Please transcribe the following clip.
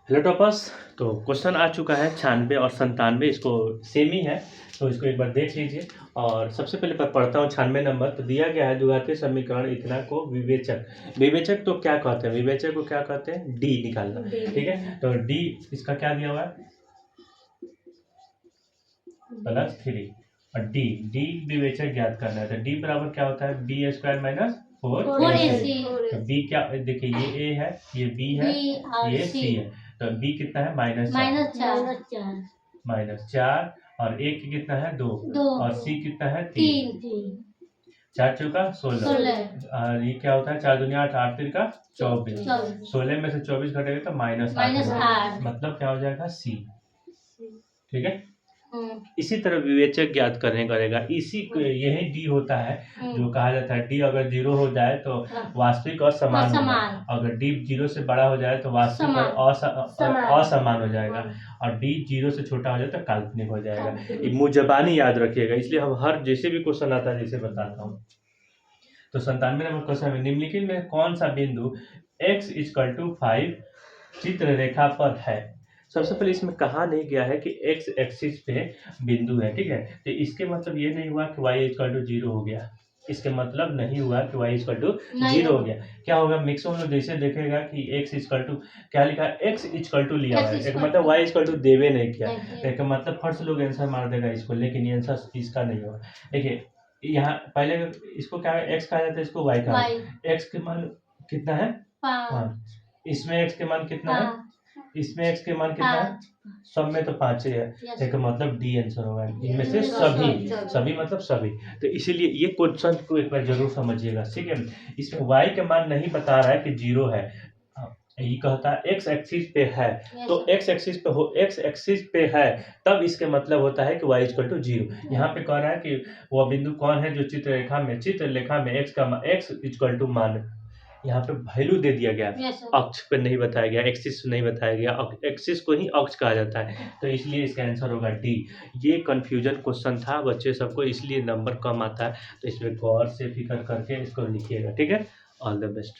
Hello toppers. तो question आ चुका है 96 और 97, इसको सेम ही है तो इसको एक बार देख लीजिए। और सबसे पहले पढ़ता हूँ 96 नंबर। तो दिया गया है द्विघातीय समीकरण इतना को विवेचक। विवेचक तो क्या कहते हैं, विवेचक को क्या कहते हैं, डी निकालना। ठीक है, तो डी इसका क्या दिया हुआ है +3 और डी डी विवेचक ज्ञात करना है। तो डी बराबर क्या होता है, b² - 4ac। तो बी क्या, देखिए ये ए है, ये बी है, ये सी है। तो बी कितना है -4 और ए की कितना है 2 और सी कितना है 3। 4 चौका 16 और ये क्या होता है 4 दूनी 8 8 का 24। 16 में से 24 घटेगा तो -8, मतलब क्या हो जाएगा सी। ठीक है, इसी तरह विवेचक ज्ञात करने करेगा। इसी यही डी होता है जो कहा जाता है डी अगर 0 हो जाए तो वास्तविक और समान होगा। अगर डी 0 से बड़ा हो जाए तो वास्तविक और असमान हो जाएगा और डी 0 से छोटा हो जाए तो काल्पनिक हो जाएगा। ये मुजबानी याद रखिएगा, इसलिए हम हर जैसे भी क्वेश्चन आता है जैसे बताता हूँ। तो 97 नंबर क्वेश्चन में निम्नलिखित में कौन सा बिंदु x = 5 चित्र रेखा पर है। सबसे पहले इसमें कहा नहीं गया है कि x एक्सिस पे बिंदु है। ठीक है, तो इसके मतलब ये नहीं हुआ कि y = 0 हो गया। इसके मतलब नहीं हुआ कि y = 0 हो गया। क्या होगा, मैक्सिमम लोग जैसे देखेगा कि क्या लिखा है, x = लिया हुआ है, एक मतलब y = देवे नहीं किया। एक मतलब फर्स्ट लोग आंसर मार देगा इसको, लेकिन ये आंसर इसका नहीं होगा। देखिए यहाँ पहले इसको क्या x कहा जाता है, इसको y कहा जाता है। x के मान कितना है 5, इसमें x के मान कितना है, इसमें x के मान कितना है, सब में तो 5 ही है। इसका मतलब डी आंसर होगा, इनमें से सभी मतलब सभी। तो इसीलिए ये क्वेश्चन को एक बार जरूर समझिएगा। ठीक है, इसमें y के मान नहीं बता रहा है कि 0 है, ये कहता है x एक्सिस पे है। तो x एक्सिस पे है तब इसके मतलब होता है कि y = 0। यहाँ पे कह रहा है कि वह बिंदु कौन है जो चित्ररेखा में x = मान, यहाँ पे वैल्यू दे दिया गया, अक्ष पे नहीं बताया गया, एक्सिस नहीं बताया गया। एक्सिस को ही अक्ष कहा जाता है, तो इसलिए इसका आंसर होगा डी। ये कंफ्यूजन क्वेश्चन था बच्चे सबको, इसलिए नंबर कम आता है। तो इसमें गौर से फिक्र करके इसको लिखिएगा। ठीक है, ऑल द बेस्ट।